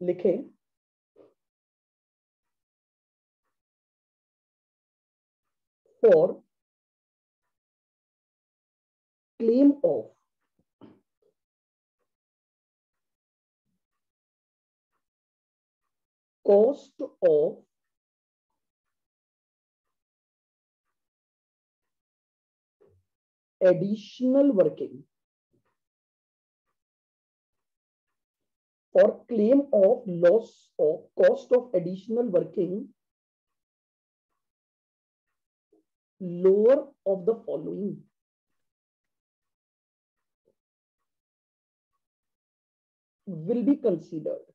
लिखें for claim of cost of additional working, for claim of loss of cost of additional working, lower of the following will be considered.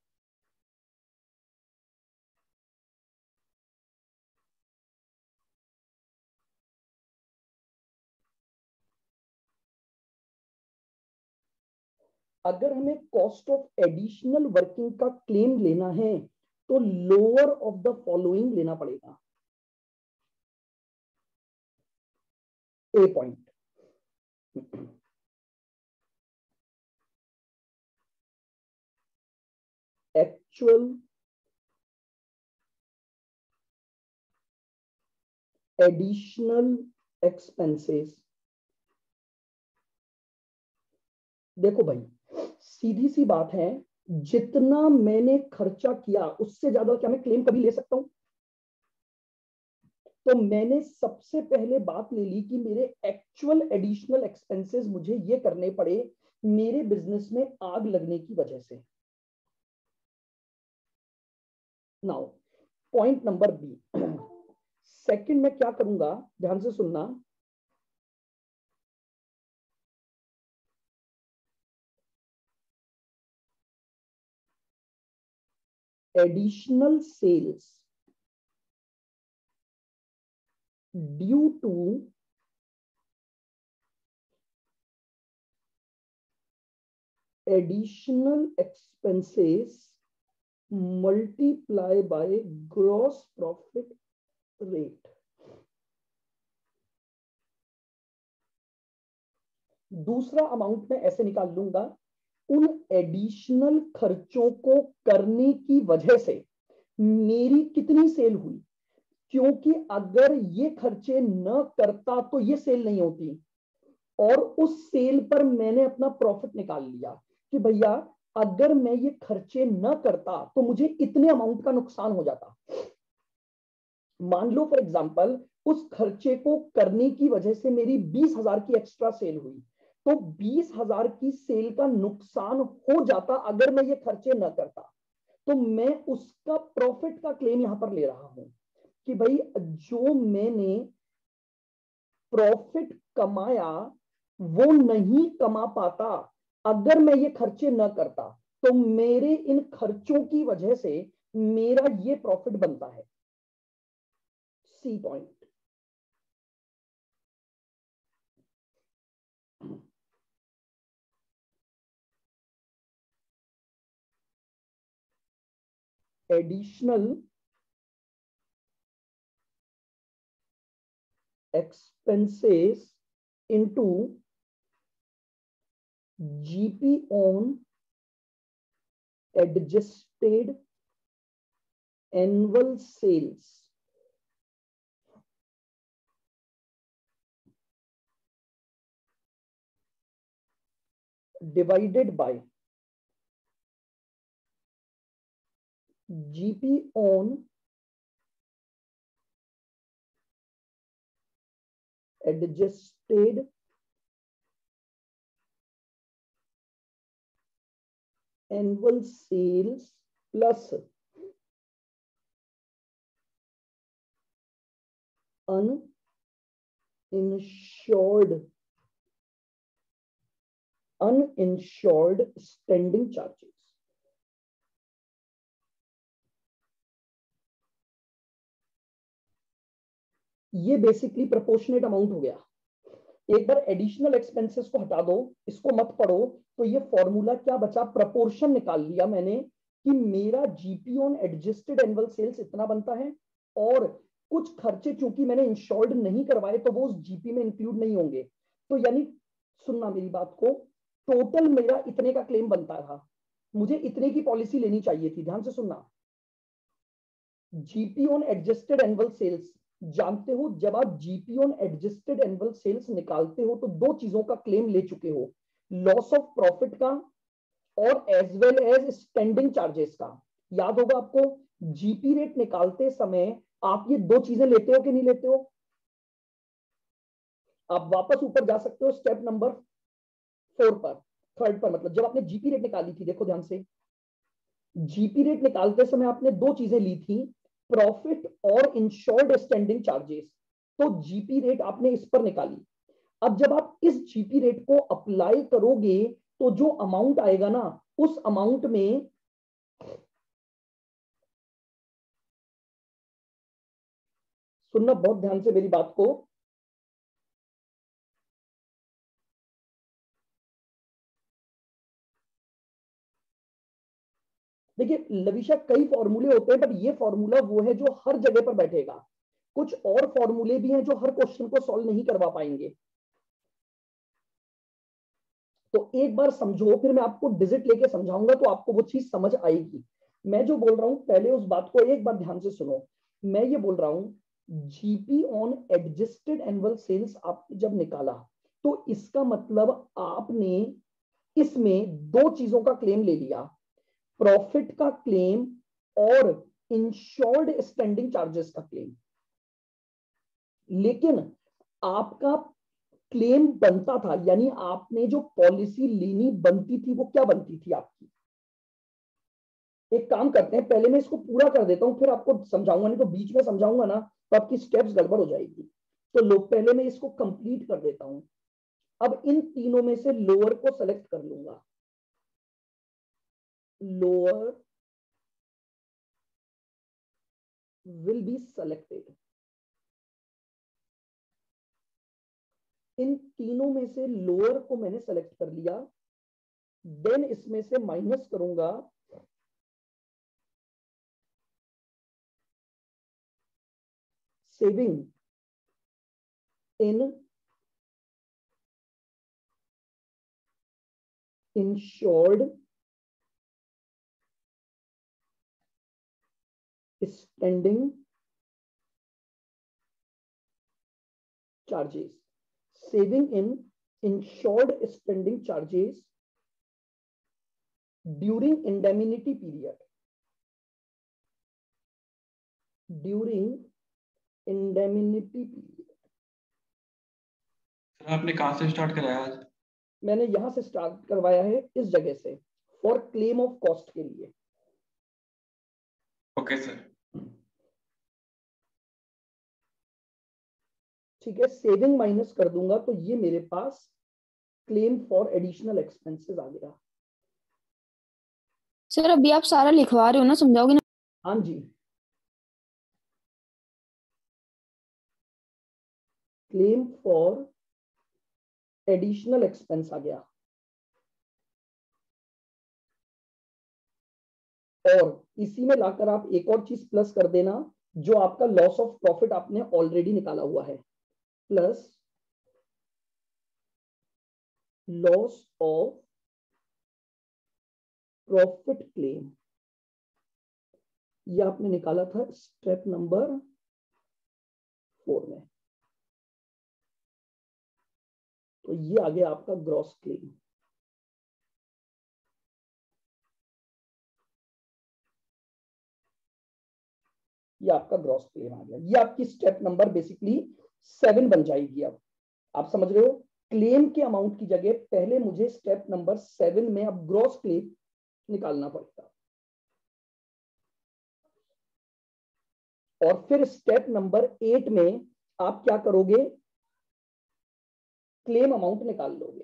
अगर हमें cost of additional working का claim लेना है तो lower of the following लेना पड़ेगा। ए point, actual additional expenses. देखो भाई, सीधी सी बात है, जितना मैंने खर्चा किया उससे ज्यादा क्या मैं क्लेम कभी ले सकता हूं? तो मैंने सबसे पहले बात ले ली कि मेरे एक्चुअल एडिशनल एक्सपेंसेस मुझे ये करने पड़े मेरे बिजनेस में आग लगने की वजह से। Now point number B, second में क्या करूंगा, ध्यान से सुनना। Additional sales due to additional expenses multiply by gross profit rate. दूसरा अमाउंट में ऐसे निकाल लूंगा, उन एडिशनल खर्चों को करने की वजह से मेरी कितनी सेल हुई, क्योंकि अगर ये खर्चे न करता तो ये सेल नहीं होती, और उस सेल पर मैंने अपना प्रॉफिट निकाल लिया कि भैया अगर मैं ये खर्चे न करता तो मुझे इतने अमाउंट का नुकसान हो जाता। मान लो फॉर एग्जांपल उस खर्चे को करने की वजह से मेरी 20,000 की एक्स्ट्रा सेल हुई, तो 20,000 की सेल का नुकसान हो जाता अगर मैं ये खर्चे न करता, तो मैं उसका प्रॉफिट का क्लेम यहां पर ले रहा हूं कि भाई जो मैंने प्रॉफिट कमाया वो नहीं कमा पाता अगर मैं ये खर्चे न करता, तो मेरे इन खर्चों की वजह से मेरा ये प्रॉफिट बनता है। C point, additional expenses into GP on adjusted annual sales divided by GP on adjusted annual sales plus uninsured standing charges। ये बेसिकली प्रोपोर्शनेट अमाउंट हो गया। एक बार एडिशनल एक्सपेंसेस को हटा दो, इसको मत पढ़ो, तो ये फॉर्मूला क्या बचा, प्रपोर्शन निकाल लिया मैंने कि मेरा GP on adjusted annual sales इतना बनता है, और कुछ खर्चे चूंकि मैंने इंश्योर्ड नहीं करवाए तो वो उस जीपी में इंक्लूड नहीं होंगे। तो यानी सुनना मेरी बात को, टोटल मेरा इतने का क्लेम बनता था, मुझे इतने की पॉलिसी लेनी चाहिए थी, ध्यान से सुनना। GP on adjusted annual sales, जानते हो जब आप GP on adjusted annual sales निकालते हो तो दो चीजों का क्लेम ले चुके हो, लॉस ऑफ प्रॉफिट का और as well as standing charges का। याद होगा आपको, जीपी रेट निकालते समय आप ये दो चीजें लेते हो कि नहीं लेते हो? आप वापस ऊपर जा सकते हो स्टेप नंबर 4 पर, थर्ड पर, मतलब जब आपने जीपी रेट निकाली थी, देखो ध्यान से, जीपी रेट निकालते समय आपने दो चीजें ली थी, प्रॉफिट और इंश्योर्ड स्टैंडिंग चार्जेस। तो जीपी रेट आपने इस पर निकाली। अब जब आप इस जीपी रेट को अप्लाई करोगे तो जो अमाउंट आएगा ना, उस अमाउंट में सुनना बहुत ध्यान से मेरी बात को, देखिए लविशा कई फॉर्मूले होते हैं, पर ये फॉर्मूला वो है जो हर जगह पर बैठेगा। कुछ और फॉर्मूले भी हैं जो हर क्वेश्चन को सॉल्व नहीं करवा पाएंगे। तो एक बार समझो, फिर मैं आपको डिजिट लेके समझाऊंगा तो आपको वो चीज समझ आएगी। मैं जो बोल रहा हूं पहले उस बात को एक बार ध्यान से सुनो। मैं ये बोल रहा हूं GP on adjusted annual sales आपने जब निकाला तो इसका मतलब आपने इसमें दो चीजों का क्लेम ले लिया, प्रॉफिट का क्लेम और इंश्योर्ड स्टैंडिंग चार्जेस का क्लेम। लेकिन आपका क्लेम बनता था, यानी आपने जो पॉलिसी लेनी बनती थी वो क्या बनती थी आपकी? एक काम करते हैं, पहले मैं इसको पूरा कर देता हूं फिर आपको समझाऊंगा, नहीं तो बीच में समझाऊंगा ना तो आपकी स्टेप्स गड़बड़ हो जाएगी। तो लो पहले मैं इसको कंप्लीट कर देता हूं। अब इन तीनों में से लोअर को सेलेक्ट कर लूंगा, लोअर विल बी सेलेक्टेड। इन तीनों में से लोअर को मैंने सेलेक्ट कर लिया, देन इसमें से माइनस करूंगा saving in insured standing charges, saving in insured spending charges during indemnity period, during indemnity period। Sir आपने कहाँ से स्टार्ट कराया आज? मैंने यहां से स्टार्ट करवाया है, इस जगह से, फॉर क्लेम ऑफ कॉस्ट के लिए। Okay sir. ठीक है, सेविंग माइनस कर दूंगा तो ये मेरे पास क्लेम फॉर एडिशनल एक्सपेंसेस आ गया। सर अभी आप सारा लिखवा रहे हो ना, समझाओगे ना? हाँ जी, क्लेम फॉर एडिशनल एक्सपेंस आ गया। और इसी में लाकर आप एक और चीज प्लस कर देना, जो आपका लॉस ऑफ प्रॉफिट आपने ऑलरेडी निकाला हुआ है, plus loss of profit claim, ये आपने निकाला था स्टेप नंबर 4 में। तो ये आ गया आपका ग्रॉस क्लेम। ये आपका ग्रॉस क्लेम आ गया। ये आपकी स्टेप नंबर बेसिकली 7 बन जाएगी। अब आप समझ रहे हो, क्लेम के अमाउंट की जगह पहले मुझे स्टेप नंबर 7 में अब ग्रॉस क्लेम निकालना पड़ता, और फिर स्टेप नंबर 8 में आप क्या करोगे, क्लेम अमाउंट निकाल लोगे।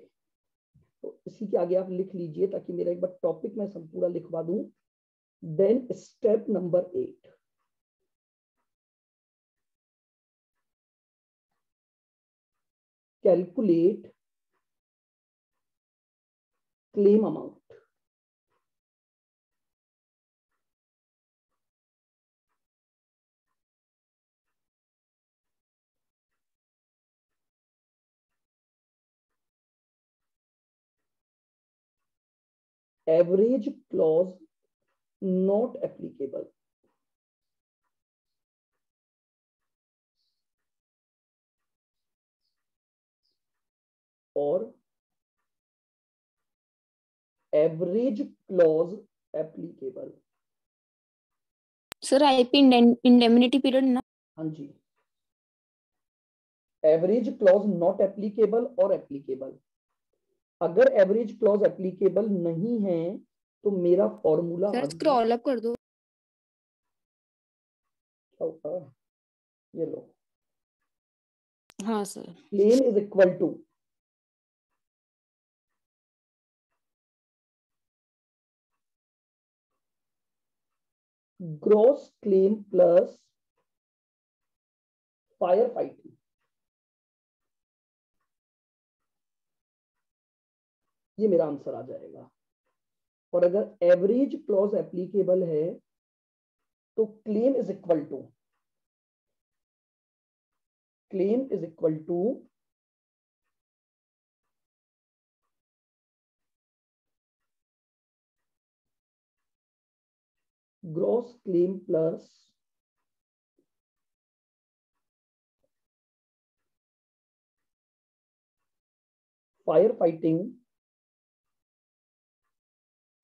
तो इसी के आगे आप लिख लीजिए ताकि मेरा एक बार टॉपिक मैं सब पूरा लिखवा दूं। Then step number 8, calculate claim amount. Average clause not applicable, और average clause applicable. Sir IP indemnity period ना। हाँ जी, एवरेज क्लॉज नॉट एप्लीकेबल और एप्लीकेबल। अगर एवरेज क्लॉज एप्लीकेबल नहीं है तो मेरा फॉर्मूला आ सर गया। स्क्रॉल अप कर दो। क्या होता है? ये लो, हाँ सर। Claim is equal to gross claim plus fire fighting. ये मेरा आंसर आ जाएगा। और अगर एवरेज क्लॉज एप्लीकेबल है तो claim is equal to gross claim plus fire fighting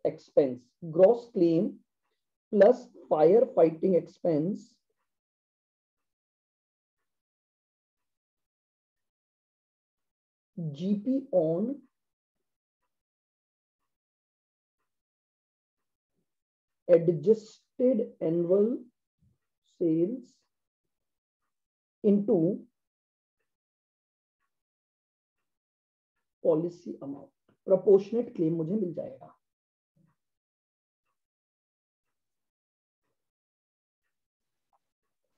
expense. Gross claim plus fire fighting expense GP on adjusted annual sales into policy amount. Proportionate claim मुझे मिल जाएगा।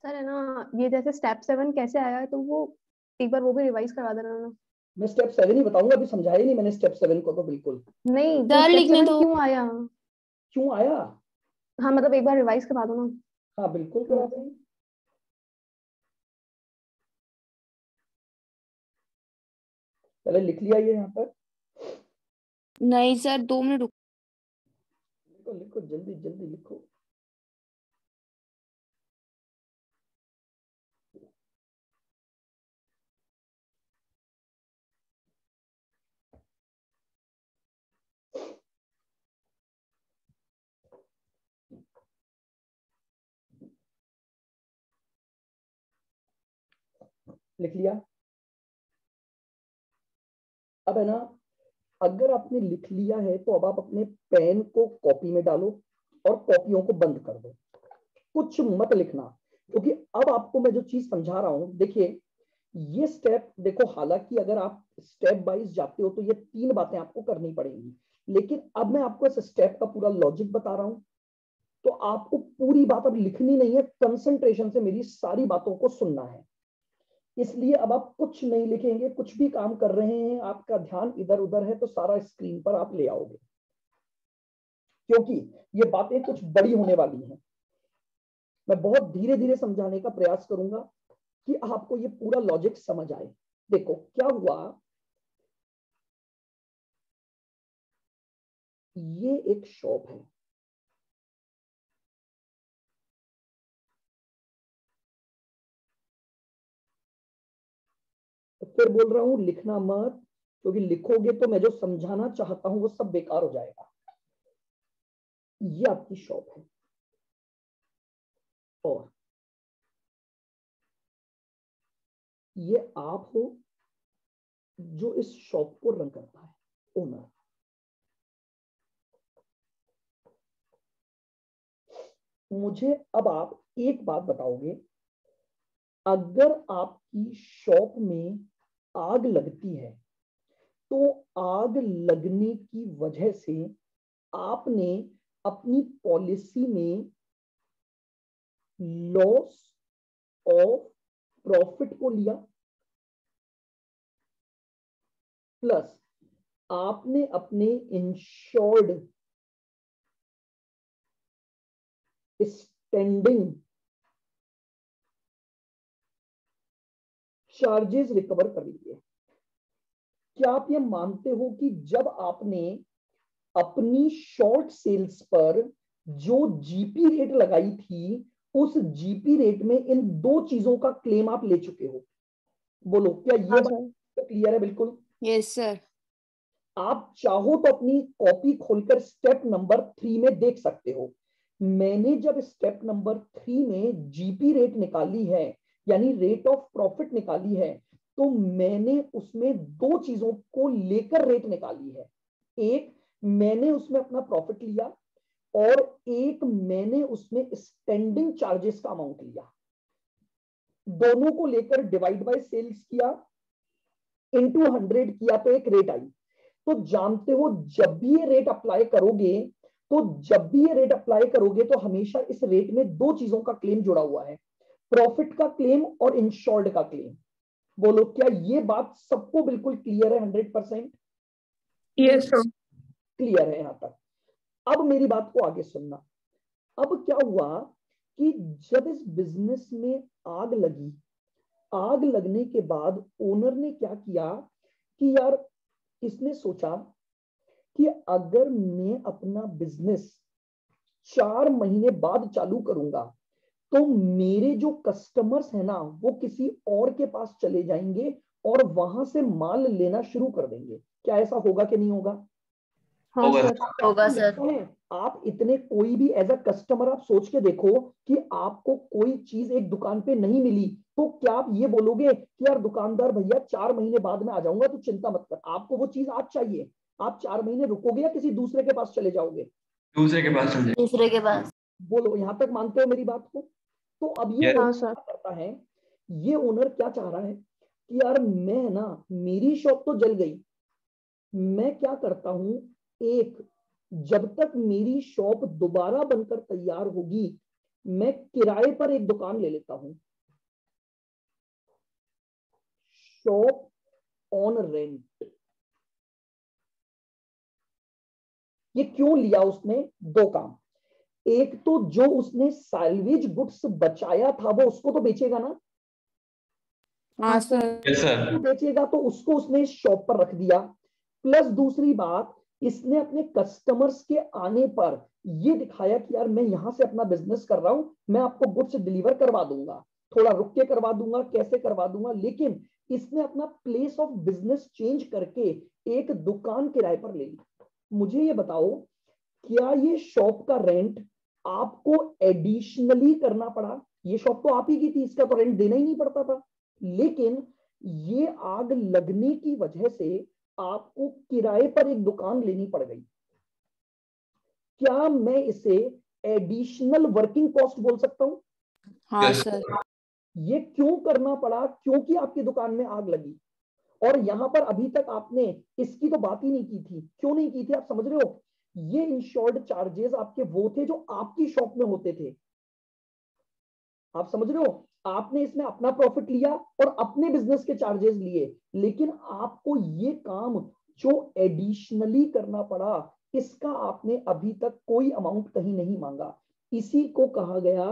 सर है ना, ये जैसे स्टेप 7 कैसे आया है, तो वो एक बार वो भी रिवाइज करवा देना ना। मैं स्टेप 7 ही बताऊंगा, अभी समझाया ही नहीं मैंने स्टेप 7 को तो बिल्कुल। नहीं, तो सर स्टेप लिखने 7 दो। क्यों आया? क्यों आया? हाँ मतलब एक बार रिवाइज करवा दो ना। हाँ बिल्कुल करा देंगे। पहले लिख लिया ये यहाँ पर। नहीं सर 2 मिनट रुको। लिखो लिखो, जल्दी जल्दी लिखो। लिख लिया? अब है ना, अगर आपने लिख लिया है तो अब आप अपने पेन को कॉपी में डालो और कॉपियों को बंद कर दो। कुछ मत लिखना, क्योंकि अब आपको मैं जो चीज समझा रहा हूं, देखिए ये स्टेप देखो, हालांकि अगर आप स्टेप वाइज जाते हो तो ये 3 बातें आपको करनी पड़ेंगी, लेकिन अब मैं आपको इस स्टेप का पूरा लॉजिक बता रहा हूं, तो आपको पूरी बात अब लिखनी नहीं है, कंसंट्रेशन से मेरी सारी बातों को सुनना है। इसलिए अब आप कुछ नहीं लिखेंगे, कुछ भी काम कर रहे हैं आपका ध्यान इधर उधर है तो सारा स्क्रीन पर आप ले आओगे, क्योंकि ये बातें कुछ बड़ी होने वाली हैं। मैं बहुत धीरे धीरे समझाने का प्रयास करूंगा कि आपको ये पूरा लॉजिक समझ आए। देखो क्या हुआ, ये एक शॉप है, तो फिर बोल रहा हूं लिखना मत, क्योंकि लिखोगे तो मैं जो समझाना चाहता हूं वो सब बेकार हो जाएगा। ये आपकी शॉप है और ये आप हो जो इस शॉप को रन करता है, ओनर। मुझे अब आप एक बात बताओगे, अगर आपकी शॉप में आग लगती है तो आग लगने की वजह से आपने अपनी पॉलिसी में लॉस ऑफ प्रॉफिट को लिया, प्लस आपने अपने इंश्योर्ड स्टैंडिंग चार्जेस रिकवर कर लिए। क्या आप ये मानते हो कि जब आपने अपनी शॉर्ट सेल्स पर जो जीपी रेट लगाई थी, उस जीपी रेट में इन दो चीजों का क्लेम आप ले चुके हो। बोलो क्या ये हाँ बात सर। क्लियर है? बिल्कुल। Yes sir. आप चाहो तो अपनी कॉपी खोलकर स्टेप नंबर 3 में देख सकते हो। मैंने जब स्टेप नंबर 3 में जीपी रेट निकाली है, यानी रेट ऑफ प्रॉफिट निकाली है, तो मैंने उसमें दो चीजों को लेकर रेट निकाली है। एक, मैंने उसमें अपना प्रॉफिट लिया, और एक मैंने उसमें स्टैंडिंग चार्जेस का अमाउंट लिया। दोनों को लेकर डिवाइड बाय सेल्स किया, इनटू 100 किया, तो एक रेट आई। तो जानते हो जब भी ये रेट अप्लाई करोगे, तो हमेशा इस रेट में दो चीजों का क्लेम जुड़ा हुआ है, प्रॉफिट का क्लेम और इंश्योर्ड का क्लेम। बोलो क्या ये बात सबको बिल्कुल क्लियर है? 100% यस सर। क्लियर है यहां तक? अब मेरी बात को आगे सुनना। अब क्या हुआ कि जब इस बिजनेस में आग लगी, आग लगने के बाद ओनर ने क्या किया कि यार, इसने सोचा कि अगर मैं अपना बिजनेस 4 महीने बाद चालू करूंगा, तो मेरे जो कस्टमर्स है ना, वो किसी और के पास चले जाएंगे और वहां से माल लेना शुरू कर देंगे। क्या ऐसा होगा कि नहीं होगा? हाँ होगा सर। होगा आपको सर। लगता है आप इतने कोई भी एज अ कस्टमर आप सोच के देखो कि आपको कोई चीज एक दुकान पे नहीं मिली, तो क्या आप ये बोलोगे कि यार दुकानदार भैया 4 महीने बाद में आ जाऊंगा, तो चिंता मत कर। आपको वो चीज आज चाहिए, आप 4 महीने रुकोगे या किसी दूसरे के पास चले जाओगे? दूसरे के पास चल जाए। दूसरे के पास। बोलो यहां तक मानते हो मेरी बात को? तो अब ये Yes. ओनर हाँ सर। क्या करता है, ये ओनर क्या चाह रहा है कि यार मैं ना, मेरी शॉप तो जल गई, मैं क्या करता हूं, एक, जब तक मेरी शॉप दोबारा बनकर तैयार होगी, मैं किराए पर एक दुकान ले लेता हूं। Shop on rent. ये क्यों लिया उसने? दो काम। एक तो जो उसने सैल्वेज गुड्स बचाया था, वो उसको तो बेचेगा ना, हाँ सर। Yes sir. बेचेगा, तो उसको उसने शॉप पर रख दिया। प्लस दूसरी बात, इसने अपने कस्टमर्स के आने पर ये दिखाया कि यार मैं यहां से अपना बिजनेस कर रहा हूं, मैं आपको गुड्स डिलीवर करवा दूंगा, थोड़ा रुक के करवा दूंगा, कैसे करवा दूंगा, लेकिन इसने अपना प्लेस ऑफ बिजनेस चेंज करके एक दुकान किराए पर ले ली। मुझे ये बताओ, क्या ये शॉप का रेंट आपको एडिशनली करना पड़ा? ये शॉप तो आप ही की थी, इसका तो रेंट देना ही नहीं पड़ता था, लेकिन ये आग लगने की वजह से आपको किराए पर एक दुकान लेनी पड़ गई। क्या मैं इसे एडिशनल वर्किंग कॉस्ट बोल सकता हूं? हाँ Yes. सर। ये क्यों करना पड़ा? क्योंकि आपकी दुकान में आग लगी, और यहां पर अभी तक आपने इसकी तो बात ही नहीं की थी। क्यों नहीं की थी आप समझ रहे हो? ये इंश्योर्ड चार्जेस आपके वो थे जो आपकी शॉप में होते थे। आप समझ रहे हो? आपने इसमें अपना प्रॉफिट लिया और अपने बिजनेस के चार्जेस लिए, लेकिन आपको ये काम जो एडिशनली करना पड़ा, इसका आपने अभी तक कोई अमाउंट कहीं नहीं मांगा। इसी को कहा गया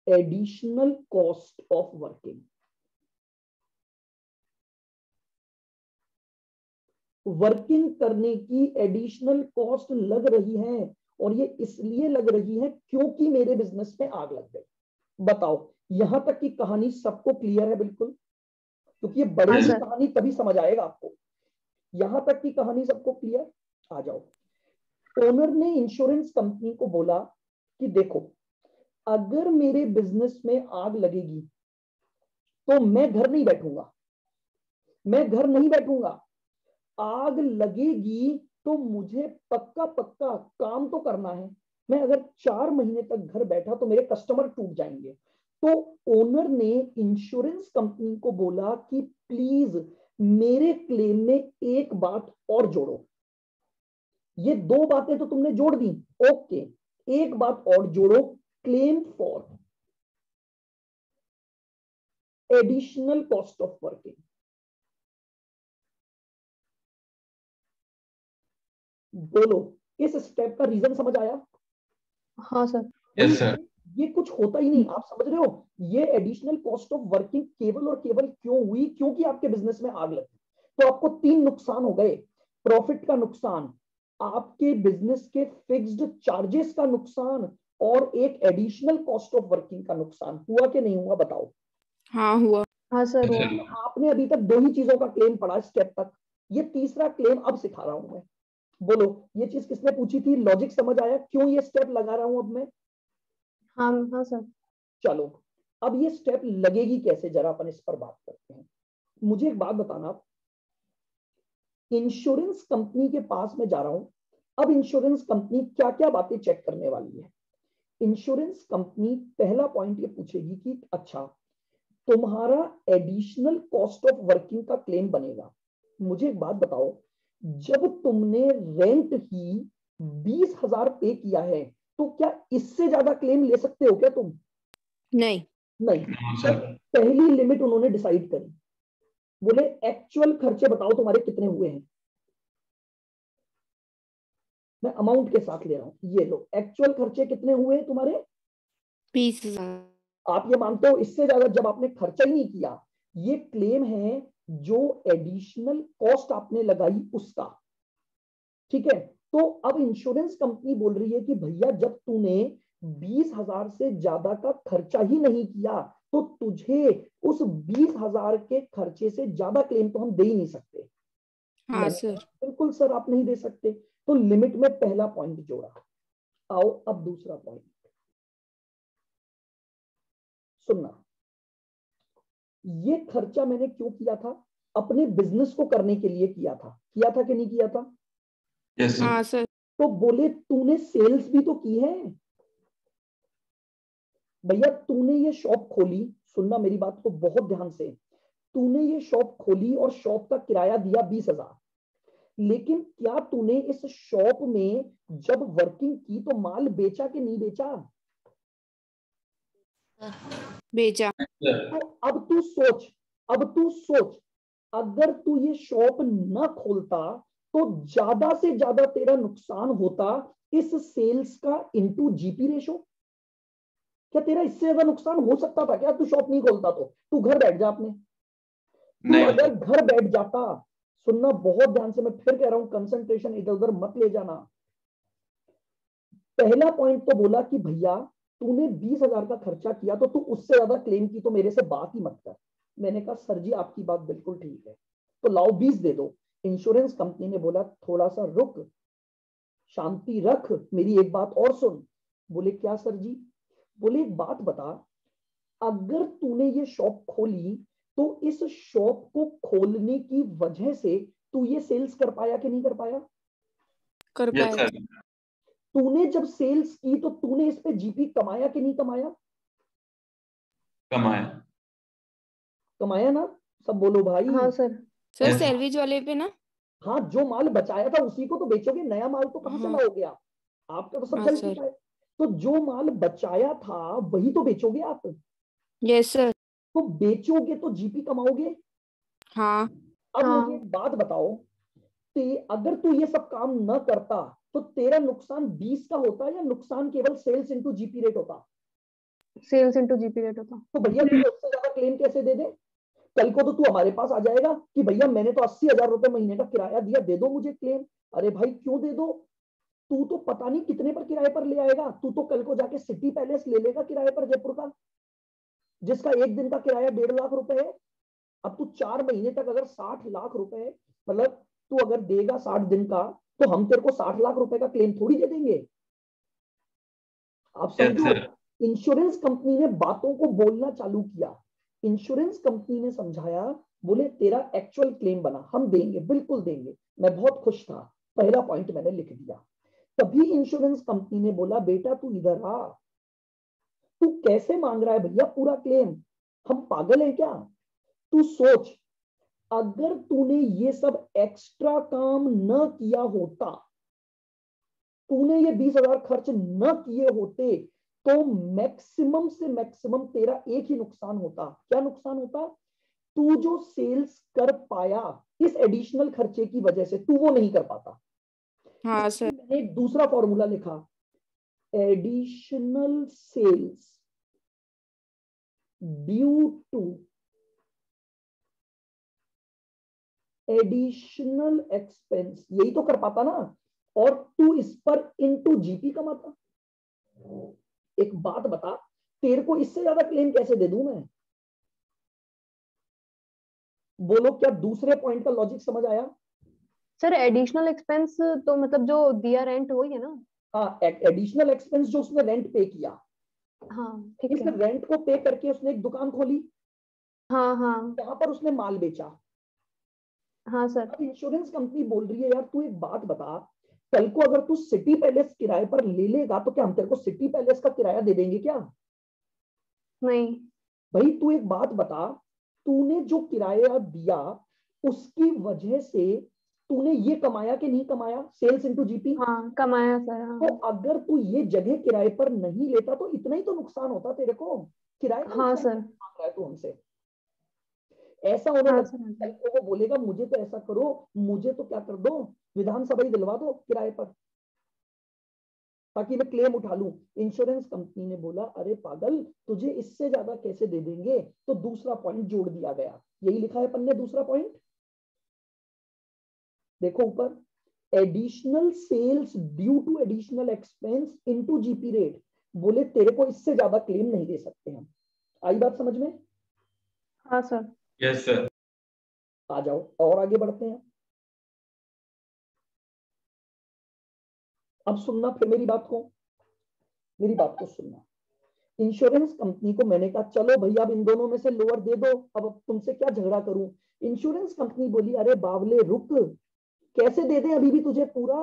additional cost of working. Working करने की एडिशनल कॉस्ट लग रही है, और ये इसलिए लग रही है क्योंकि मेरे बिजनेस में आग लग गई। बताओ यहां तक की कहानी सबको क्लियर है? बिल्कुल, क्योंकि ये बड़े हाँ की सर। कहानी तभी समझ आएगा आपको। यहां तक की कहानी सबको क्लियर? आ जाओ। ओनर ने इंश्योरेंस कंपनी को बोला कि देखो, अगर मेरे बिजनेस में आग लगेगी तो मैं घर नहीं बैठूंगा, मैं घर नहीं बैठूंगा। आग लगेगी तो मुझे पक्का पक्का काम तो करना है। मैं अगर 4 महीने तक घर बैठा तो मेरे कस्टमर टूट जाएंगे। तो ओनर ने इंश्योरेंस कंपनी को बोला कि प्लीज मेरे क्लेम में एक बात और जोड़ो। ये दो बातें तो तुमने जोड़ दी, ओके, एक बात और जोड़ो, claim for additional cost of working. बोलो इस स्टेप का रीजन समझ आया? हाँ सर। Yes sir. ये कुछ होता ही नहीं, आप समझ रहे हो? ये एडिशनल कॉस्ट ऑफ वर्किंग केवल और केवल क्यों हुई? क्योंकि आपके बिजनेस में आग लगी। तो आपको 3 नुकसान हो गए। प्रॉफिट का नुकसान, आपके बिजनेस के फिक्स्ड चार्जेस का नुकसान और एक एडिशनल कॉस्ट ऑफ वर्किंग का नुकसान हुआ कि नहीं हुआ, बताओ। हाँ हुआ। हाँ सर Yes, हुआ। sir. आपने अभी तक 2 ही चीजों का क्लेम पढ़ा स्टेप तक, ये तीसरा क्लेम अब सिखा रहा हूं मैं। बोलो ये चीज किसने पूछी थी, लॉजिक समझ आया क्यों ये स्टेप लगा रहा हूं अब मैं? हाँ हाँ सर। चलो अब ये स्टेप लगेगी कैसे, जरा अपन इस पर बात करते हैं। मुझे एक बात बताना, इंश्योरेंस कंपनी के पास में जा रहा हूं। अब इंश्योरेंस कंपनी क्या क्या बातें चेक करने वाली है। इंश्योरेंस कंपनी पहला पॉइंट ये पूछेगी कि अच्छा तुम्हारा एडिशनल कॉस्ट ऑफ वर्किंग का क्लेम बनेगा। मुझे एक बात बताओ, जब तुमने रेंट ही 20,000 पे किया है तो क्या इससे ज्यादा क्लेम ले सकते हो क्या तुम? नहीं। नहीं। No, तो sir. पहली लिमिट उन्होंने डिसाइड करी, बोले एक्चुअल खर्चे बताओ तुम्हारे कितने हुए हैं। मैं अमाउंट के साथ ले रहा हूं, ये लो एक्चुअल खर्चे कितने हुए हैं तुम्हारे। 20,000। आप ये मानते हो इससे ज्यादा जब आपने खर्चा ही नहीं किया, ये क्लेम है जो एडिशनल कॉस्ट आपने लगाई उसका, ठीक है। तो अब इंश्योरेंस कंपनी बोल रही है कि भैया जब तूने 20,000 से ज्यादा का खर्चा ही नहीं किया तो तुझे उस 20,000 के खर्चे से ज्यादा क्लेम तो हम दे ही नहीं सकते। हाँ मैंने सर। कहा, बिल्कुल सर आप नहीं दे सकते। तो लिमिट में पहला पॉइंट जोड़ा। आओ अब दूसरा पॉइंट सुनना, ये खर्चा मैंने क्यों किया था, अपने बिजनेस को करने के लिए किया था कि नहीं किया था? Yes, sir. हाँ सर। तो बोले तूने सेल्स भी तो की है भैया, तूने ये शॉप खोली, सुनना मेरी बात को बहुत ध्यान से, तूने ये शॉप खोली और शॉप का किराया दिया 20,000, लेकिन क्या तूने इस शॉप में जब वर्किंग की तो माल बेचा कि नहीं बेचा? बेचा। Sir. तो अब तू सोच, अगर तू ये शॉप न खोलता तो ज्यादा से ज्यादा तेरा नुकसान होता इस सेल्स का इनटू जीपी रेशो। क्या तेरा इससे ज्यादा नुकसान हो सकता था क्या, तू शॉप नहीं खोलता तो? तू घर बैठ जा अपने, तू नहीं अगर घर बैठ जाता, सुनना बहुत ध्यान से, मैं फिर कह रहा हूं कंसंट्रेशन इधर उधर मत ले जाना। पहला पॉइंट तो बोला कि भैया तूने 20,000 का खर्चा किया तो तू उससे ज्यादा क्लेम की तो मेरे से बात ही मत कर। मैंने कहा सर जी आपकी बात बिल्कुल ठीक है, तो लाओ 20 दे दो। इंश्योरेंस कंपनी ने बोला थोड़ा सा रुक, शांति रख, मेरी एक बात और सुन। बोले क्या सर जी? बोले एक बात बता, अगर तूने ये शॉप खोली तो इस शॉप को खोलने की वजह से तू ये सेल्स कर पाया कि नहीं कर पाया? कर Yes, पाए। sir. तूने जब सेल्स की तो तूने इस पे जीपी कमाया कि नहीं कमाया? कमाया. कमाया ना, सब बोलो भाई। हाँ सर। Sir Yes. सैलरीज वाले पे ना। हाँ, जो माल बचाया था उसी को तो बेचोगे, नया माल तो कहां से हाँ। लाओगे आप? आपका तो सब हाँ जल सर। चुका है। तो जो माल बचाया था वही तो बेचोगे आप, यस सर। तो बेचोगे तो जीपी कमाओगे। हाँ। अब हाँ। मुझे एक बात बताओ, अगर तू ये सब काम न करता तो तेरा नुकसान 20 का होता या नुकसान केवल सेल्स इनटू जीपी रेट होता? सेल्स इनटू जीपी रेट होता। तो भैया तुझे उससे ज्यादा क्लेम कैसे दे दे? कल को तो तू हमारे पास आ जाएगा कि भैया मैंने तो 80,000 रुपए महीने का किराया दिया, दे दो मुझे क्लेम। अरे भाई क्यों दे दो, तू तो पता नहीं कितने पर किराए पर ले आएगा। तू तो कल को जाके सिटी पैलेस ले लेगा किराए पर जयपुर का, जिसका एक दिन का किराया 1.5 लाख रुपए है। अब तू 4 महीने तक अगर 60 लाख रुपए, मतलब तू अगर देगा 60 दिन का, तो हम तेरे को 60 लाख रुपए का क्लेम थोड़ी दे देंगे। आप Yes, समझो, sir. इंश्योरेंस कंपनी ने बातों को बोलना चालू किया। इंश्योरेंस कंपनी ने समझाया, बोले तेरा एक्चुअल क्लेम बना, हम देंगे, बिल्कुल देंगे। मैं बहुत खुश था, पहला पॉइंट मैंने लिख दिया। तभी इंश्योरेंस कंपनी ने बोला बेटा तू इधर आ, तू कैसे मांग रहा है भैया पूरा क्लेम, हम पागल हैं क्या? तू सोच, अगर तूने ये सब एक्स्ट्रा काम न किया होता, तूने ये 20,000 खर्च न किए होते, तो मैक्सिमम से मैक्सिमम तेरा एक ही नुकसान होता। क्या नुकसान होता? तू जो सेल्स कर पाया इस एडिशनल खर्चे की वजह से, तू वो नहीं कर पाता। हाँ इसलिए सर। मैंने एक दूसरा फॉर्मूला लिखा, additional sales due to additional expense. यही तो कर पाता ना, और तू इस पर इनटू जीपी कमाता। एक बात बता, तेरे को इससे ज्यादा क्लेम कैसे दे दूं मैं? बोलो, क्या दूसरे पॉइंट का लॉजिक समझ आया? सर एडिशनल एक्सपेंस तो मतलब जो दिया रेंट वही है ना? हाँ, एडिशनल एक्सपेंस जो उसने रेंट पे किया, हाँ ठीक इस है। रेंट को पे करके उसने एक दुकान खोली, हाँ हाँ जहां पर उसने माल बेचा। हाँ सर। अब इंश्योरेंस कंपनी बोल रही है, यार तू एक बात बता, कल को अगर तू सिटी पैलेस किराए पर ले लेगा तो क्या हम तेरे को सिटी पैलेस का किराया दे देंगे क्या? नहीं। भाई तू एक बात बता, तूने जो किराया दिया उसकी वजह से तूने ये कमाया कि नहीं कमाया? Sales into GP. हाँ कमाया सर तो हाँ। अगर तू ये जगह किराए पर नहीं लेता तो इतना ही तो नुकसान होता तेरे को। किराए का हाँ नुकसान सर। मांग रहा है तू हमसे? ऐसा होने हाँ लग, सर। कल को वो बोलेगा मुझे तो ऐसा करो, मुझे तो क्या कर दो, विधानसभा ही दिलवा दो किराए पर, ताकि मैं क्लेम उठा लूं। इंश्योरेंस कंपनी ने बोला, अरे पागल, तुझे इससे ज्यादा कैसे दे देंगे? तो दूसरा पॉइंट जोड़ दिया गया। यही लिखा है अपन ने, दूसरा पॉइंट देखो ऊपर, additional sales due to additional expense into GP rate. बोले तेरे को इससे ज्यादा क्लेम नहीं दे सकते हम। आई बात समझ में? हाँ सर। Yes sir. आ जाओ और आगे बढ़ते हैं। अब सुनना फिर मेरी बात को सुनना। इंश्योरेंस कंपनी को मैंने कहा चलो भैया अब इन दोनों में से लोअर दे दो, अब तुमसे क्या झगड़ा करूं। इंश्योरेंस कंपनी बोली, अरे बावले रुक, कैसे दे दे अभी भी तुझे पूरा?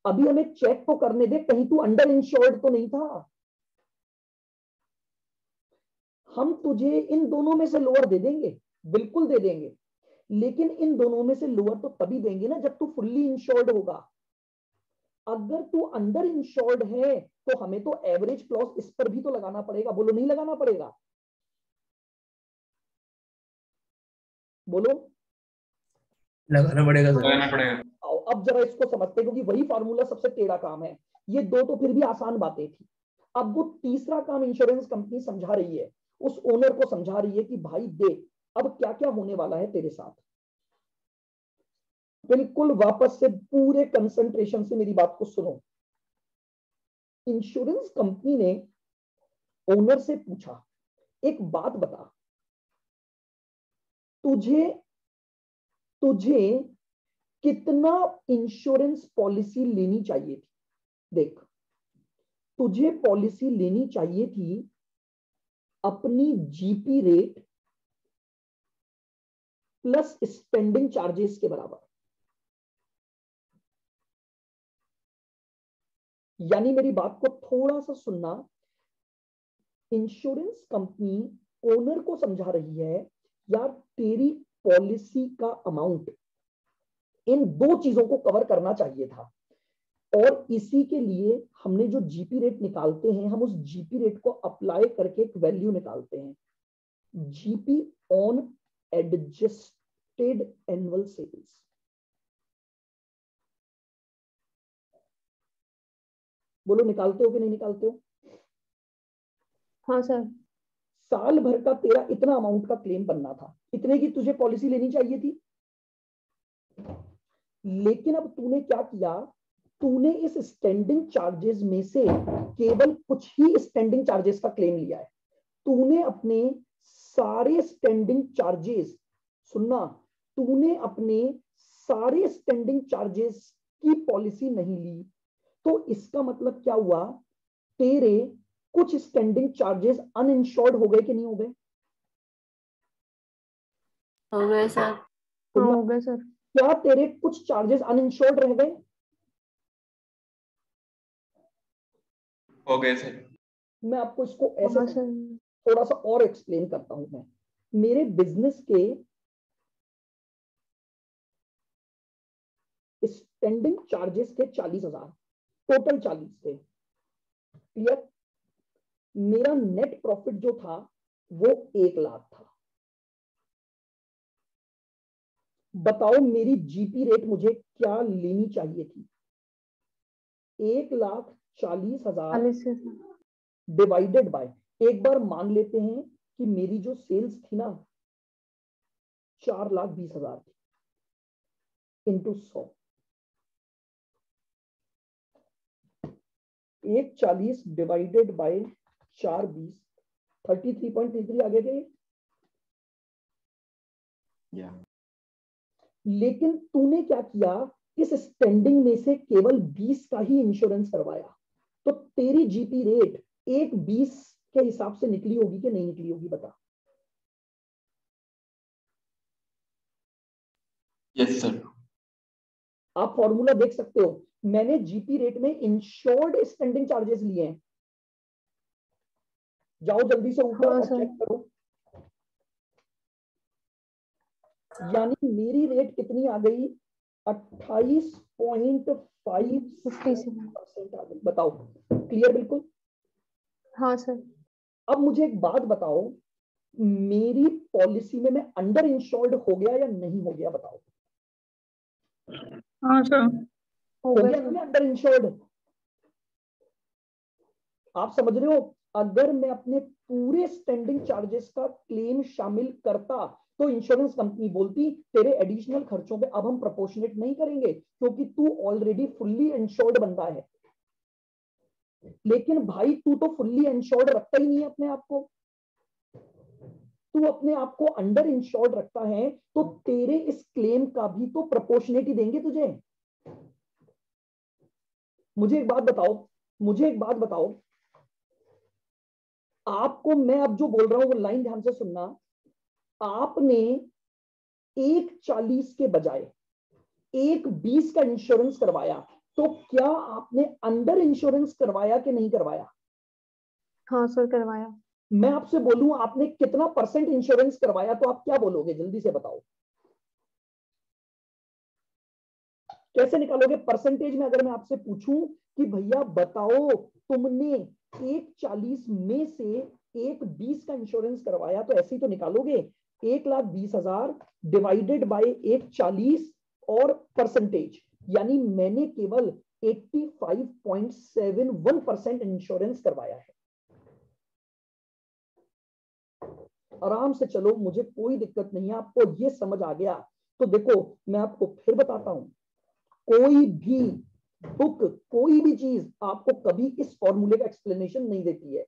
अभी हमें चेक तो करने दे, कहीं तू अंडर इंश्योर्ड तो नहीं था। हम तुझे इन दोनों में से लोअर दे देंगे, बिल्कुल दे देंगे, लेकिन इन दोनों में से लोअर तो तभी देंगे ना जब तू फुल्ली इंश्योर्ड होगा। अगर तू अंडर इंश्योर्ड है तो हमें तो एवरेज क्लॉज इस पर भी तो लगाना पड़ेगा। बोलो नहीं लगाना पड़ेगा? बोलो। लगाना पड़ेगा सर। लगाना पड़ेगा। आओ अब जरा इसको समझते हैं, क्योंकि वही फार्मूला सबसे टेढ़ा काम है। ये दो तो फिर भी आसान बातें थी। अब वो तीसरा काम इंश्योरेंस कंपनी समझा रही है, उस ओनर को समझा रही है कि भाई देख अब क्या क्या होने वाला है तेरे साथ। बिल्कुल वापस से पूरे कंसंट्रेशन से मेरी बात को सुनो। इंश्योरेंस कंपनी ने ओनर से पूछा, एक बात बता, तुझे तुझे कितना इंश्योरेंस पॉलिसी लेनी चाहिए थी? देख, तुझे पॉलिसी लेनी चाहिए थी अपनी GP rate plus spending charges के बराबर। यानी मेरी बात को थोड़ा सा सुनना, इंश्योरेंस कंपनी ओनर को समझा रही है, यार तेरी पॉलिसी का अमाउंट इन दो चीजों को कवर करना चाहिए था, और इसी के लिए हमने जो जीपी रेट निकालते हैं, हम उस जीपी रेट को अप्लाई करके एक वैल्यू निकालते हैं, GP on adjusted annual sales. बोलो निकालते हो कि नहीं निकालते हो? हाँ सर। साल भर का तेरा इतना अमाउंट का क्लेम बनना था, इतने की तुझे पॉलिसी लेनी चाहिए थी। लेकिन अब तूने क्या किया, तूने इस स्टैंडिंग चार्जेस में से केवल कुछ ही स्टैंडिंग चार्जेस का क्लेम लिया है। तूने अपने सारे स्टैंडिंग चार्जेस, सुनना, तूने अपने सारे स्टैंडिंग चार्जेस की पॉलिसी नहीं ली। तो इसका मतलब क्या हुआ, तेरे कुछ स्टैंडिंग चार्जेस अनइंश्योर्ड हो गए कि नहीं हो गए? हो गए सर। हाँ सुनना, हो गए सर। क्या तेरे कुछ चार्जेस अनइंश्योर्ड रह गए? हो गए सर। मैं आपको इसको ऐसे हाँ सर। थोड़ा सा और एक्सप्लेन करता हूं। मैं मेरे बिजनेस के स्टैंडिंग चार्जेस थे 40,000, टोटल 40 थे, क्लियर? मेरा नेट प्रॉफिट जो था वो 1,00,000 था। बताओ मेरी जीपी रेट मुझे क्या लेनी चाहिए थी? 1,40,000 40 से डिवाइडेड बाय, एक बार मान लेते हैं कि मेरी जो सेल्स थी ना 4,20,000 थी, इंटू 100। 140 डिवाइडेड बाय 420 33.33 आ गए थे। लेकिन तूने क्या किया, इस स्टैंडिंग में से केवल 20 का ही इंश्योरेंस करवाया, तो तेरी जीपी रेट 1:20 के हिसाब से निकली होगी कि नहीं निकली होगी बता। Yes sir. आप फॉर्मूला देख सकते हो, मैंने जीपी रेट में इंश्योर्ड स्टैंडिंग चार्जेस लिए हैं। जाओ जल्दी से ऊपर और चेक करो, यानी मेरी रेट कितनी आ गई, 28.5% आ गई। बताओ क्लियर बिल्कुल? हाँ सर। अब मुझे एक बात बताओ, मेरी पॉलिसी में मैं अंडर इंश्योर्ड हो गया या नहीं हो गया बताओ? हाँ सर। हो गया ना मैं अंडर इंश्योर्ड? आप समझ रहे हो, अगर मैं अपने पूरे स्टैंडिंग चार्जेस का क्लेम शामिल करता तो इंश्योरेंस कंपनी बोलती तेरे एडिशनल खर्चों पे अब हम प्रोपोर्शनेट नहीं करेंगे क्योंकि तू ऑलरेडी फुल्ली इंश्योर्ड बंदा है। लेकिन भाई तू तो फुल्ली इंश्योर्ड रखता ही नहीं है अपने आप को, तू अपने आप को अंडर इंश्योर्ड रखता है, तो तेरे इस क्लेम का भी तो प्रोपोर्शनेट ही देंगे तुझे। मुझे एक बात बताओ, आपको मैं अब जो बोल रहा हूं वो लाइन ध्यान से सुनना। आपने 140 के बजाय 120 का इंश्योरेंस करवाया, तो क्या आपने अंडर इंश्योरेंस करवाया कि नहीं करवाया? हाँ सर करवाया। मैं आपसे बोलूं आपने कितना परसेंट इंश्योरेंस करवाया, तो आप क्या बोलोगे जल्दी से बताओ? कैसे निकालोगे परसेंटेज में? अगर मैं आपसे पूछूं कि भैया बताओ तुमने 140 में से 120 का इंश्योरेंस करवाया, तो ऐसे ही तो निकालोगे 1,20,000 डिवाइडेड बाय 140 और परसेंटेज, यानी मैंने केवल 85.71% इंश्योरेंस करवाया है। आराम से चलो, मुझे कोई दिक्कत नहीं है। आपको ये समझ आ गया तो देखो मैं आपको फिर बताता हूं, कोई भी बुक, कोई भी चीज आपको कभी इस फॉर्मूले का एक्सप्लेनेशन नहीं देती है।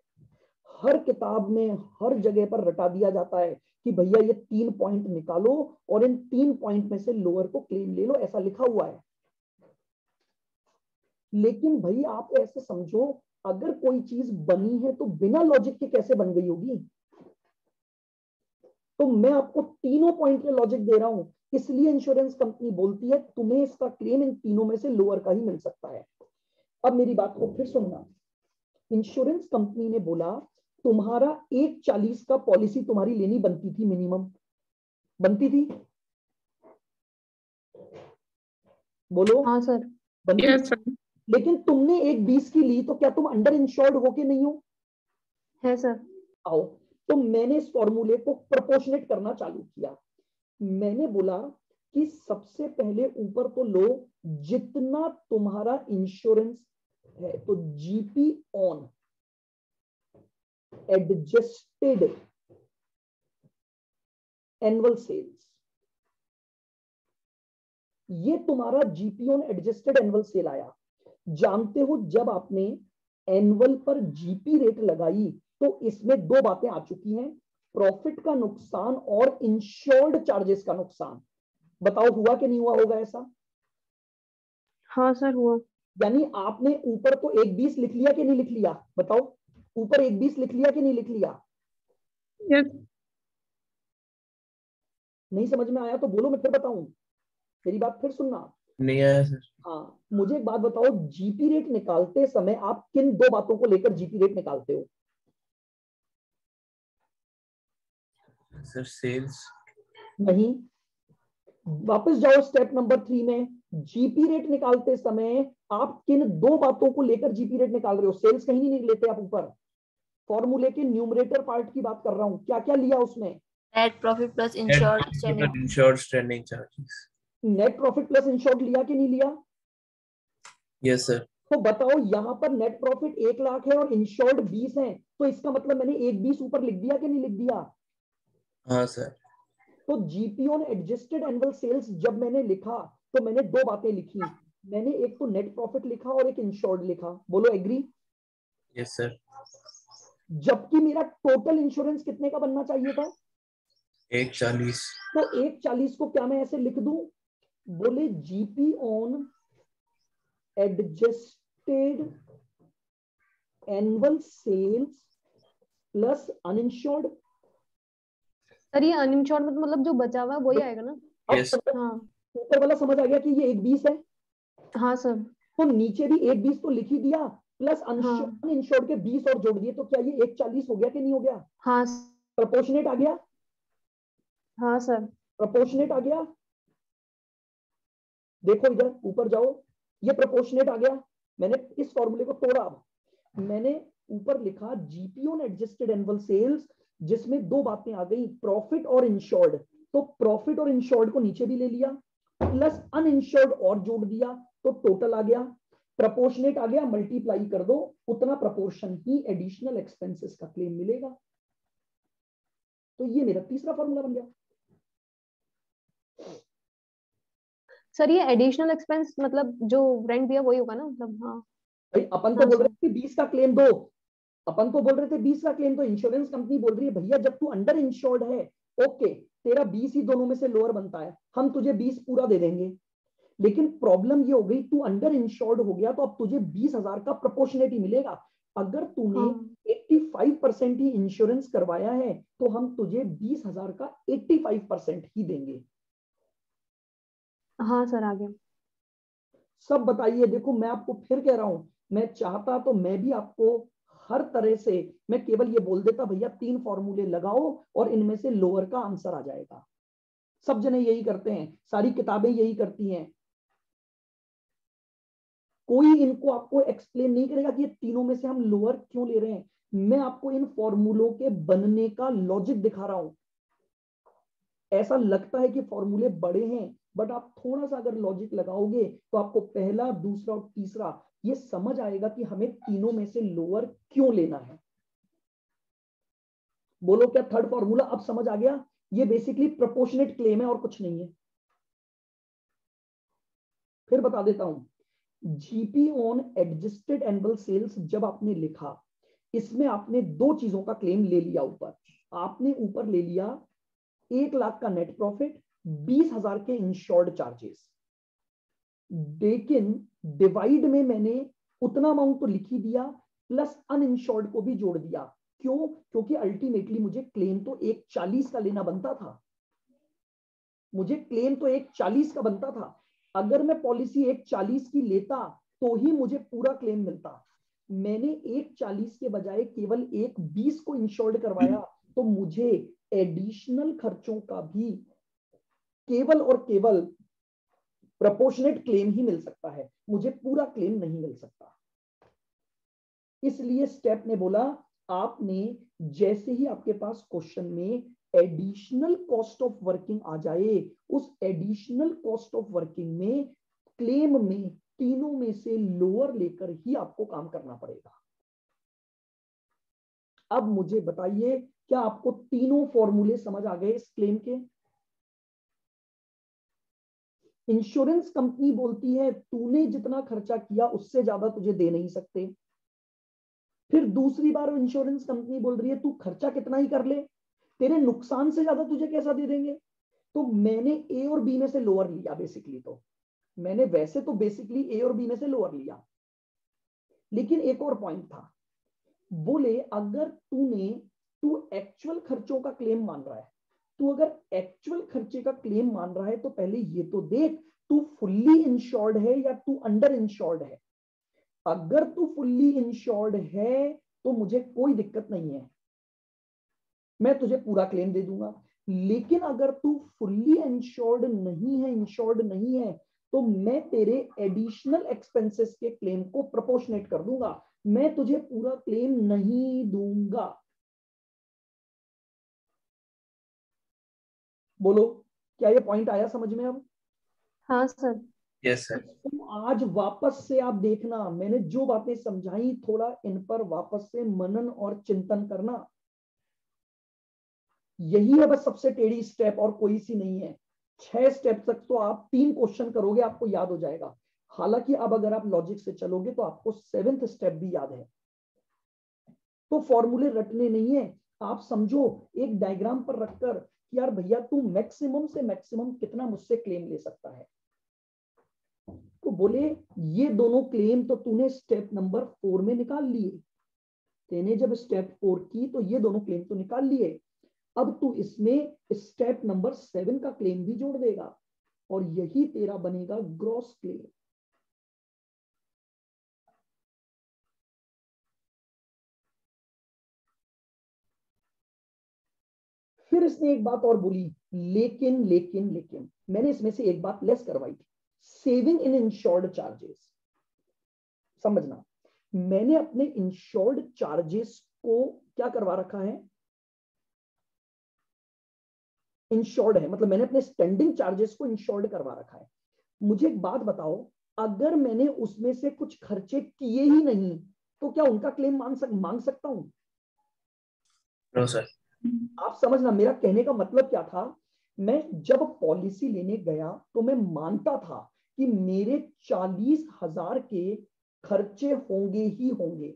हर किताब में हर जगह पर रटा दिया जाता है कि भैया ये 3 पॉइंट निकालो और इन 3 पॉइंट में से लोअर को क्लेम ले लो, ऐसा लिखा हुआ है। लेकिन भाई आप ऐसे समझो, अगर कोई चीज बनी है तो बिना लॉजिक के कैसे बन गई होगी? तो मैं आपको तीनों पॉइंट में लॉजिक दे रहा हूं, इसलिए इंश्योरेंस कंपनी बोलती है तुम्हें इसका क्लेम इन तीनों में से लोअर का ही मिल सकता है। अब मेरी बात को फिर सुनना, इंश्योरेंस कंपनी ने बोला तुम्हारा 140 का पॉलिसी तुम्हारी लेनी बनती थी, मिनिमम बनती थी, बोलो। हाँ सर। बनती यस थी। सर। लेकिन तुमने 120 की ली, तो क्या तुम अंडर इंश्योर्ड हो के नहीं हो? है सर। आओ, तो मैंने इस फॉर्मूले को प्रोपोर्शनेट करना चालू किया। मैंने बोला कि सबसे पहले ऊपर तो लो जितना तुम्हारा इंश्योरेंस है, तो GP on adjusted annual sales, ये तुम्हारा GP on adjusted annual sale आया। जानते हो जब आपने एनुअल पर जीपी रेट लगाई तो इसमें 2 बातें आ चुकी हैं, प्रॉफिट का नुकसान और इंश्योर्ड चार्जेस का नुकसान। बताओ हुआ कि नहीं हुआ होगा ऐसा? हाँ सर हुआ। यानी आपने ऊपर तो 1:20 लिख लिया कि नहीं लिख लिया? बताओ, ऊपर 1:20 लिख लिया कि नहीं लिख लिया? यस। नहीं समझ में आया तो बोलो, मैं फिर बताऊं, मेरी बात फिर सुनना। नहीं आया सर। हाँ, मुझे एक बात बताओ, जीपी रेट निकालते समय आप किन 2 बातों को लेकर जीपी रेट निकालते हो? Sir sales. नहीं, वापस जाओ स्टेप नंबर 3 में। जीपी रेट निकालते समय आप किन 2 बातों को लेकर जीपी रेट निकाल रहे हो? सेल्स कहीं नहीं लेते आप ऊपर, फॉर्मूले के न्यूमरेटर पार्ट की बात कर रहा हूं। क्या क्या लिया उसमें? Net profit plus insured standing. Insured standing charges. Net profit plus insured लिया कि नहीं लिया? Yes sir. तो बताओ, यहां पर नेट प्रॉफिट 1 लाख है और इंश्योर्ड 20 है, तो इसका मतलब मैंने 1:20 ऊपर लिख दिया कि नहीं लिख दिया? हाँ सर। तो GP on adjusted annual sales जब मैंने लिखा तो मैंने 2 बातें लिखी, मैंने एक तो नेट प्रॉफिट लिखा और एक इंश्योर्ड लिखा। बोलो एग्री? Yes sir. जबकि मेरा टोटल इंश्योरेंस कितने का बनना चाहिए था? 140। तो 140 को क्या मैं ऐसे लिख दूं? बोले GP on adjusted annual sales plus uninsured. Sir ये अनइंश्योर्ड मतलब जो बचा हुआ है वही आएगा ना? यस। हाँ ऊपर वाला समझ आ गया कि ये 120 है, हाँ सर। तो नीचे भी 120 तो लिख ही दिया, प्लस हाँ अनइंश्योर्ड के 20 और जोड़ दिए, तो क्या ये 140 हो गया कि नहीं हो गया? हाँ प्रोपोर्शनेट आ गया? हाँ सर। प्रोपोर्शनेट आ गया? देखो इधर ऊपर जाओ, ये प्रोपोर्शनेट आ गया। मैंने इस फॉर्मूले को तोड़ा, मैंने ऊपर लिखा GP on adjusted annual sales, जिसमें दो बातें आ गई, प्रॉफिट और इंश्योर्ड। तो प्रॉफिट और इंश्योर्ड को नीचे भी ले लिया, प्लस अनइंश्योर्ड और जोड़ दिया, तो टोटल आ गया। प्रोपोर्शनेट आ गया, मल्टीप्लाई कर दो, उतना प्रपोर्शन ही एडिशनल एक्सपेंसेस का क्लेम मिलेगा। तो ये मेरा तीसरा फॉर्मूला बन गया। सर ये एडिशनल एक्सपेंस मतलब जो रेंट दिया वही होगा ना, मतलब? हाँ भाई अपन तो हाँ बोल सर। रहे थे 20 का क्लेम दो, अपन तो बोल रहे थे 20 का क्लेम, तो इंश्योरेंस कंपनी बोल रही है भैया जब तू अंडर इंश्योर्ड है, ओके, तेरा 20 ही दोनों में से लोअर बनता है, हम तुझे 20 पूरा दे देंगे। लेकिन प्रॉब्लम ये हो गई, तू अंडर इंश्योर्ड हो गया तो अब तुझे 20,000 का प्रोपोर्शनेट ही मिलेगा। अगर तूने हाँ 85% ही इंश्योरेंस करवाया है तो हम तुझे 20,000 का 85% ही देंगे। हाँ सर आ गया। सब बताइए। देखो मैं आपको फिर कह रहा हूं, मैं चाहता तो मैं भी आपको हर तरह से, मैं केवल ये बोल देता भैया 3 फॉर्मूले लगाओ और इनमें से लोअर का आंसर आ जाएगा। सब जने यही करते हैं, सारी किताबें यही करती हैं, कोई इनको आपको एक्सप्लेन नहीं करेगा कि ये तीनों में से हम लोअर क्यों ले रहे हैं। मैं आपको इन फॉर्मूलों के बनने का लॉजिक दिखा रहा हूं। ऐसा लगता है कि फॉर्मूले बड़े हैं, बट आप थोड़ा सा अगर लॉजिक लगाओगे तो आपको पहला, दूसरा और तीसरा ये समझ आएगा कि हमें तीनों में से लोअर क्यों लेना है। बोलो क्या थर्ड फॉर्मूला अब समझ आ गया? ये बेसिकली प्रोपोर्शनेट क्लेम है और कुछ नहीं है। फिर बता देता हूं, GP on adjusted annual sales जब आपने लिखा, इसमें आपने दो चीजों का क्लेम ले लिया। ऊपर आपने ऊपर ले लिया 1 लाख का नेट प्रॉफिट, 20,000 के इंश्योर्ड चार्जेस, लेकिन डिवाइड में मैंने उतना अमाउंट तो लिख ही दिया, प्लस अनइंश्योर्ड को भी जोड़ दिया। क्यों? क्योंकि अल्टीमेटली मुझे क्लेम तो 140 का लेना बनता था, मुझे क्लेम तो 140 का बनता था। अगर मैं पॉलिसी 140 की लेता तो ही मुझे पूरा क्लेम मिलता। मैंने 140 के बजाय केवल 120 को इंश्योर्ड करवाया, तो मुझे एडिशनल खर्चों का भी केवल और केवल प्रोपोर्शनेट क्लेम ही मिल सकता है, मुझे पूरा क्लेम नहीं मिल सकता। इसलिए स्टेप ने बोला, आपने जैसे ही आपके पास क्वेश्चन में एडिशनल कॉस्ट ऑफ वर्किंग आ जाए, उस एडिशनल कॉस्ट ऑफ वर्किंग में क्लेम में तीनों में से लोअर लेकर ही आपको काम करना पड़ेगा। अब मुझे बताइए, क्या आपको तीनों फॉर्मूले समझ आ गए इस क्लेम के? इंश्योरेंस कंपनी बोलती है तूने जितना खर्चा किया उससे ज्यादा तुझे दे नहीं सकते। फिर दूसरी बार इंश्योरेंस कंपनी बोल रही है तू खर्चा कितना ही कर ले, तेरे नुकसान से ज्यादा तुझे कैसा दे देंगे। तो मैंने ए और बी में से लोअर लिया बेसिकली, तो मैंने वैसे तो बेसिकली ए और बी में से लोअर लिया, लेकिन एक और पॉइंट था। बोले अगर तू एक्चुअल खर्चों का क्लेम मान रहा है, तू अगर एक्चुअल खर्चे का क्लेम मान रहा है तो पहले ये तो देख तू फुल्ली इंश्योर्ड है या तू अंडर इंश्योर्ड है। अगर तू फुल्ली इंश्योर्ड है तो मुझे कोई दिक्कत नहीं है, मैं तुझे पूरा क्लेम दे दूंगा। लेकिन अगर तू फुल्ली इंश्योर्ड नहीं है तो मैं तेरे एडिशनल एक्सपेंसेस के क्लेम को प्रोपोर्शनेट कर दूंगा, मैं तुझे पूरा क्लेम नहीं दूंगा। बोलो क्या ये पॉइंट आया समझ में अब? हाँ सर। Yes sir. तो आज वापस से आप देखना, मैंने जो बातें समझाई थोड़ा इन पर वापस से मनन और चिंतन करना। यही है बस सबसे टेढ़ी स्टेप, और कोई सी नहीं है। 6 स्टेप तक तो आप 3 क्वेश्चन करोगे आपको याद हो जाएगा। हालांकि अब अगर आप लॉजिक से चलोगे तो आपको 7th स्टेप भी याद है। तो फॉर्मूले रटने नहीं है, आप समझो एक डायग्राम पर रखकर कि यार भैया तू मैक्सिमम से मैक्सिमम कितना मुझसे क्लेम ले सकता है। तो बोले ये दोनों क्लेम तो तूने स्टेप नंबर 4 में निकाल लिए, तेने जब स्टेप 4 की तो ये दोनों क्लेम तो निकाल लिए, अब तू इसमें स्टेप नंबर 7 का क्लेम भी जोड़ देगा और यही तेरा बनेगा ग्रॉस क्लेम। फिर इसने एक बात और बोली, लेकिन लेकिन लेकिन मैंने इसमें से एक बात लेस करवाई थी, सेविंग इन इंश्योर्ड चार्जेस। समझना, मैंने अपने इंश्योर्ड चार्जेस को क्या करवा रखा है, इंश्योर्ड है, मतलब मैंने अपने स्टैंडिंग चार्जेस को इंश्योर्ड करवा रखा है। मुझे एक बात बताओ, अगर मैंने उसमें से कुछ खर्चे किए ही नहीं तो क्या उनका क्लेम मांग सकता हूं? No sir. आप समझना मेरा कहने का मतलब क्या था, मैं जब पॉलिसी लेने गया तो मैं मानता था कि मेरे 40,000 के खर्चे होंगे ही होंगे,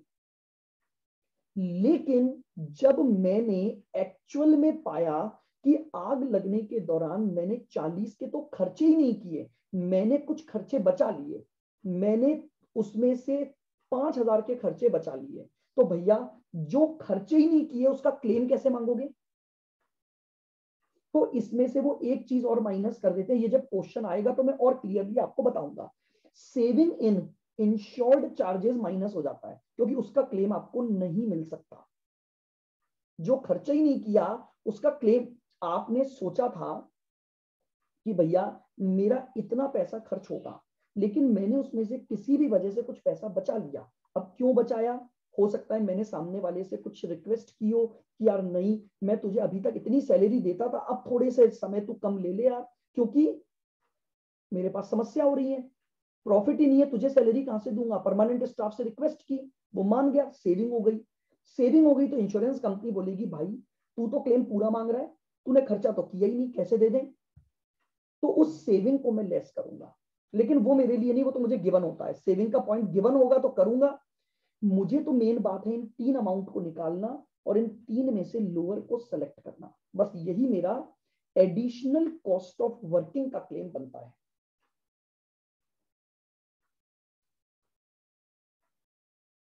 लेकिन जब मैंने एक्चुअल में पाया कि आग लगने के दौरान मैंने 40 के तो खर्चे ही नहीं किए, मैंने कुछ खर्चे बचा लिए, मैंने उसमें से 5,000 के खर्चे बचा लिए, तो भैया जो खर्चे ही नहीं किए उसका क्लेम कैसे मांगोगे? तो इसमें से वो एक चीज और माइनस कर देते हैं, ये जब क्वेश्चन आएगा तो मैं और क्लियरली आपको बताऊंगा। Saving in insured charges minus हो जाता है क्योंकि उसका क्लेम आपको नहीं मिल सकता, जो खर्चा ही नहीं किया उसका क्लेम। आपने सोचा था कि भैया मेरा इतना पैसा खर्च होगा, लेकिन मैंने उसमें से किसी भी वजह से कुछ पैसा बचा लिया। अब क्यों बचाया? हो सकता है मैंने सामने वाले से कुछ रिक्वेस्ट की हो कि यार नहीं, मैं तुझे अभी तक इतनी सैलरी देता था, अब थोड़े से समय तू कम ले ले यार, क्योंकि मेरे पास समस्या हो रही है, प्रॉफिट ही नहीं है, तुझे सैलरी कहां से दूंगा। परमानेंट स्टाफ से रिक्वेस्ट की, वो मान गया, सेविंग हो गई। सेविंग हो गई तो इंश्योरेंस कंपनी बोलेगी भाई तू तो क्लेम पूरा मांग रहा है, तूने खर्चा तो किया ही नहीं, कैसे दे दें? तो उस सेविंग को मैं लेस करूंगा, लेकिन वो मेरे लिए नहीं, वो तो मुझे गिवन होता है। सेविंग का पॉइंट गिवन होगा तो करूंगा। मुझे तो मेन बात है इन 3 अमाउंट को निकालना और इन 3 में से लोअर को सेलेक्ट करना, बस यही मेरा एडिशनल कॉस्ट ऑफ वर्किंग का क्लेम बनता है।